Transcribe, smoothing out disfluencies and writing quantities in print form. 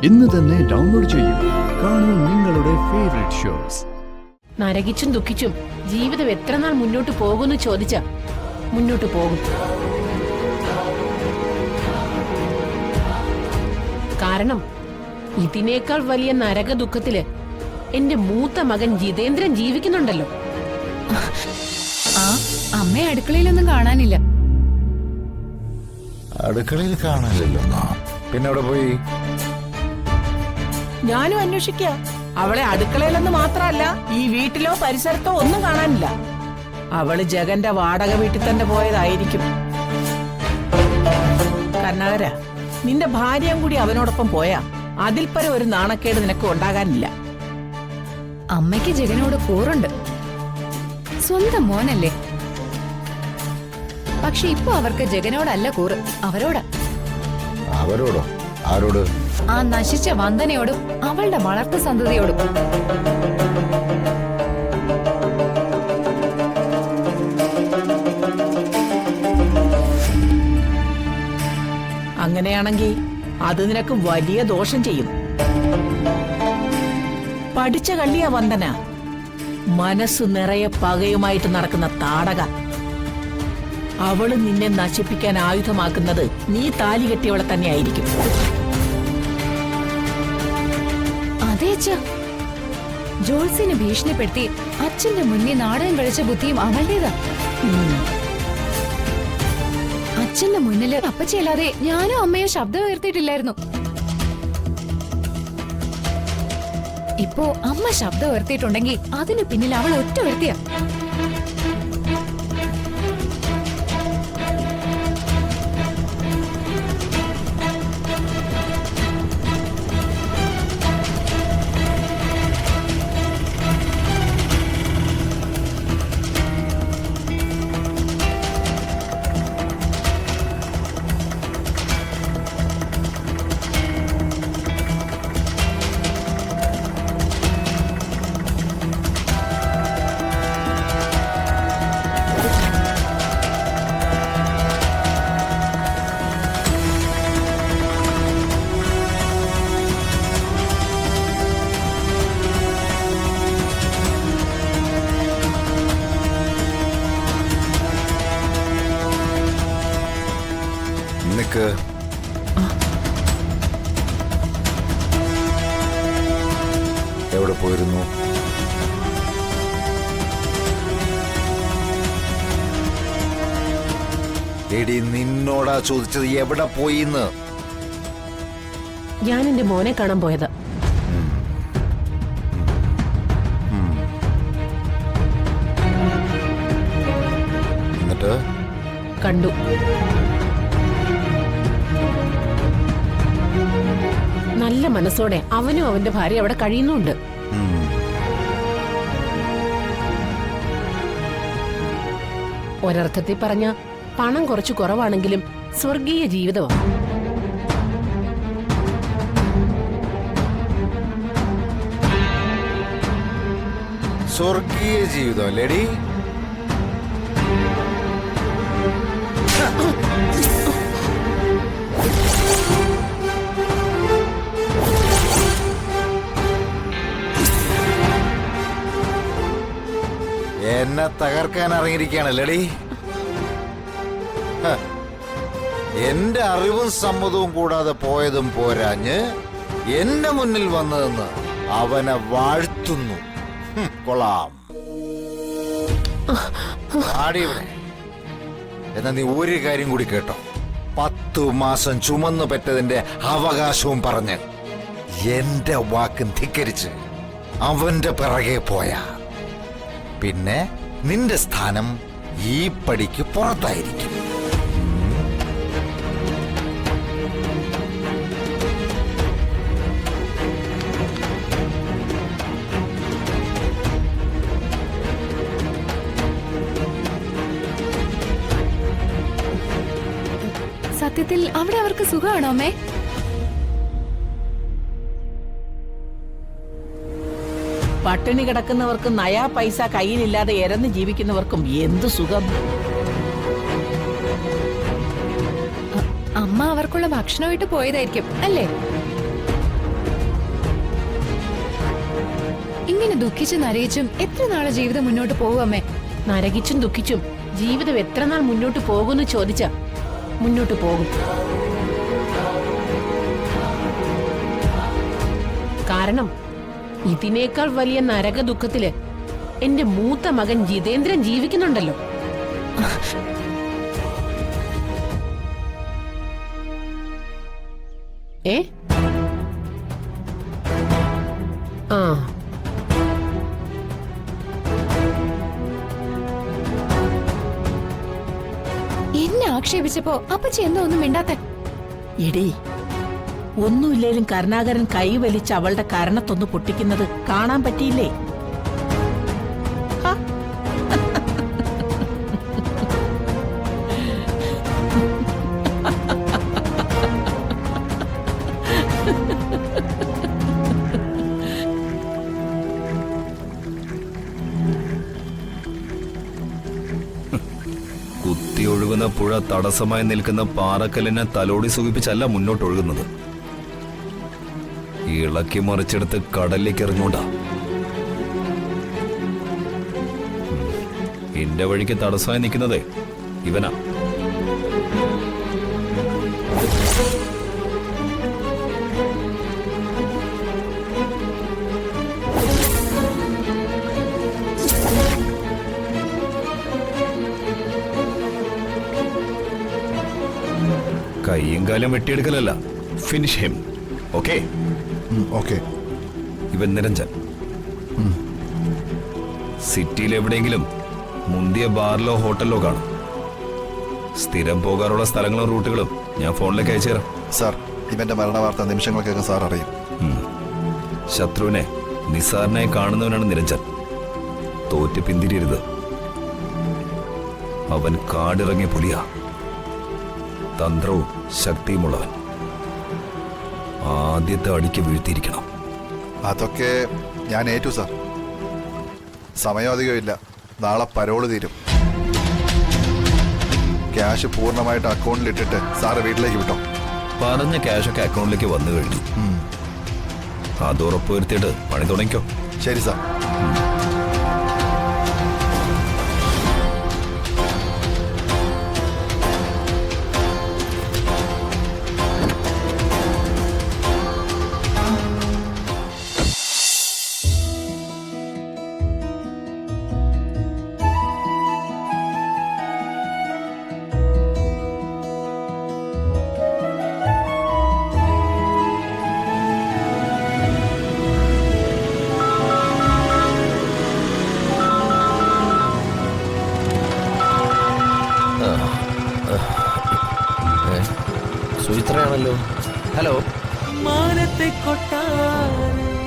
ഇന്ന് തന്നെ ഡൗൺലോഡ് ചെയ്യൂ. കാണൂ നിങ്ങളുടെ ഫേവറേറ്റ് ഷോസ്. നരകിച്ചും ദുഃഖിച്ചും ജീവിതം എത്ര നാൾ മുന്നോട്ട് പോകുമെന്ന് ചോദിച്ചാ മുന്നോട്ട് പോകും. കാരണം ഇതിനേക്കാൾ വലിയ നരക ദുഃഖത്തില് എന്റെ മൂത്ത മകൻ ജിതേന്ദ്രൻ ജീവിക്കുന്നുണ്ടല്ലോ. ആ അമ്മയെ അടുക്കളയിലൊന്നും കാണാനില്ല. അടുക്കളയിൽ കാണാനില്ലല്ലോ. പിന്നെ അവിടെ പോയി? ഞാനും അന്വേഷിക്ക. അവളെ അടുക്കളയിലെന്ന് മാത്രമല്ല ഈ വീട്ടിലോ പരിസരത്തോ ഒന്നും കാണാനില്ല. അവള് ജഗന്റെ വാടക വീട്ടിൽ തന്നെ പോയതായിരിക്കും. കർണാകര, നിന്റെ ഭാര്യയും കൂടി അവനോടൊപ്പം പോയാ അതിൽ പരം ഒരു നാണക്കേട് നിനക്ക് ഉണ്ടാകാനില്ല. അമ്മയ്ക്ക് ജഗനോട് കൂറുണ്ട്. സ്വന്തം മോനല്ലേ. പക്ഷെ ഇപ്പൊ അവർക്ക് ജഗനോടല്ല കൂറ്, അവരോടാ. അവരോടോ? ആരോട്? ആ നശിച്ച വന്ദനയോടും അവളുടെ വളർത്തു സന്തതിയോടും. അങ്ങനെയാണെങ്കിൽ അത് നിനക്ക് വലിയ ദോഷം ചെയ്യും. പഠിച്ച കള്ളിയാ വന്ദന. മനസ്സ് നിറയെ പകയുമായിട്ട് നടക്കുന്ന താടക. അവള് നിന്നെ നശിപ്പിക്കാൻ ആയുധമാക്കുന്നത് നീ താലി കെട്ടിയവളെ തന്നെയായിരിക്കും. അതെ അച്ഛ, ജോൾസിനെ ഭീഷണിപ്പെടുത്തി അച്ഛന്റെ മുന്നിൽ നാടകം കളിച്ച ബുദ്ധിയും അവളുടേതാ. അച്ഛന്റെ മുന്നില് അപ്പച്ചല്ലാതെ ഞാനോ അമ്മയോ ശബ്ദം ഉയർത്തിയിട്ടില്ലായിരുന്നു. ഇപ്പോ അമ്മ ശബ്ദം ഉയർത്തിയിട്ടുണ്ടെങ്കിൽ അതിന് പിന്നിൽ അവൾ ഒറ്റ ഉയർത്തിയ. എവിടെ പോയിരുന്നു? എടി, നിന്നോടാ ചോദിച്ചത് എവിടെ പോയിന്ന്. ഞാൻ എന്റെ മോനെ കാണാൻ പോയത്. എന്നിട്ട് കണ്ടു. നല്ല മനസ്സോടെ അവനും അവന്റെ ഭാര്യ അവിടെ കഴിയുന്നുണ്ട്. ഒരർത്ഥത്തിൽ പറഞ്ഞ പണം കുറച്ചു കുറവാണെങ്കിലും സ്വർഗീയ ജീവിതമാണ്. സ്വർഗീയ ജീവിതം അല്ലേടി? എന്നെ തകർക്കാൻ ഇറങ്ങിയിരിക്കുകയാണല്ലേടി? എന്റെ അറിവും സമ്മതവും കൂടാതെ പോയതും പോരാഞ്ഞ് എന്റെ മുന്നിൽ വന്നതെന്ന് അവനെ വാഴ്ത്തുന്നു. കൊള്ളാം. ആടിവിടെ. എന്നാ നീ ഒരു കാര്യം കൂടി കേട്ടോ. 10 മാസം ചുമന്നു പെറ്റതിന്റെ അവകാശവും പറഞ്ഞ് എന്റെ വാക്കും ധിക്കരിച്ച് അവന്റെ പിറകെ പോയാ പിന്നെ നിന്റെ സ്ഥാനം ഈ പടിക്ക് പുറത്തായിരിക്കും. സത്യത്തിൽ അവിടെ അവർക്ക് സുഖമാണോ അമ്മേ? പട്ടിണി കിടക്കുന്നവർക്കും നയാ പൈസ കയ്യിലില്ലാതെ എരന്ന് ജീവിക്കുന്നവർക്കും എന്തു സുഖം. അമ്മ അവർക്കുള്ള ഭക്ഷണമായിട്ട് പോയതായിരിക്കും അല്ലേ? ദുഃഖിച്ചും നരയിച്ചും എത്ര നാളെ ജീവിതം മുന്നോട്ട് പോകുമേ? നരകിച്ചും ദുഃഖിച്ചും ജീവിതം എത്ര നാൾ മുന്നോട്ട് പോകുമെന്ന് ചോദിച്ചാ മുന്നോട്ട് പോകും. കാരണം ഇതിനേക്കാൾ വലിയ നരക ദുഃഖത്തില് എന്റെ മൂത്ത മകൻ ജിതേന്ദ്രൻ ജീവിക്കുന്നുണ്ടല്ലോ. ഏ ആ എന്നെ ആക്ഷേപിച്ചപ്പോ അപ്പച്ചി എന്തോ ഒന്നും മിണ്ടാത്ത? എടീ, ഒന്നുമില്ലേലും കരുണാകരൻ കൈ വലിച്ച് അവളുടെ കരണത്തൊന്ന് പൊട്ടിക്കുന്നത് കാണാൻ പറ്റിയില്ലേ? ഹ, കുത്തിയൊഴുകുന്ന പുഴ തടസ്സമായി നിൽക്കുന്ന പാറക്കല്ലിനെ തലോടി സുഖിപ്പിച്ചല്ല മുന്നോട്ടൊഴുകുന്നത്. ഇളക്കി മറിച്ചെടുത്ത് കടലിലേക്ക് എറിഞ്ഞോണ്ടാ. എന്റെ വഴിക്ക് തടസ്സമായി നിൽക്കുന്നതേ ഇവനാ. കൈയും കാലും വെട്ടിയെടുക്കലല്ല, ഫിനിഷ് ഹിം. ഓക്കേ? ഓക്കെ. ഇവൻ നിരഞ്ജൻ. സിറ്റിയിൽ എവിടെയെങ്കിലും മുന്തിയ ബാറിലോ ഹോട്ടലിലോ കാണും. സ്ഥിരം പോകാറുള്ള സ്ഥലങ്ങളും റൂട്ടുകളും ഞാൻ ഫോണിലേക്ക് അയച്ചു തരാം. സാർ, ഇവന്റെ മരണവാർത്ത നിമിഷങ്ങൾക്കകം സാർ അറിയും. ശത്രുവിനെ നിസാറിനായി കാണുന്നവനാണ് നിരഞ്ജൻ. തോറ്റ് പിന്തിരിയരുത്. അവൻ കാടിറങ്ങിയ പുലിയാ. തന്ത്രവും ശക്തിയുമുള്ളവൻ. ആദ്യത്തെ അടിക്ക് വീഴ്ത്തിയിരിക്കണം. അതൊക്കെ ഞാൻ ഏറ്റു സാർ. സമയം അധികമില്ല. നാളെ പരോള് തീരും. ക്യാഷ് പൂർണ്ണമായിട്ട് അക്കൗണ്ടിൽ ഇട്ടിട്ട് സാറ് വീട്ടിലേക്ക് വിട്ടോ. പറഞ്ഞ ക്യാഷൊക്കെ അക്കൗണ്ടിലേക്ക് വന്നു കഴിഞ്ഞു. അത് ഉറപ്പുവരുത്തിയിട്ട് പണി തുടങ്ങിക്കോ. ശരി സാർ. സുചിത്രയാണല്ലോ. ഹലോ. മാനത്തെ കൊട്ടാരം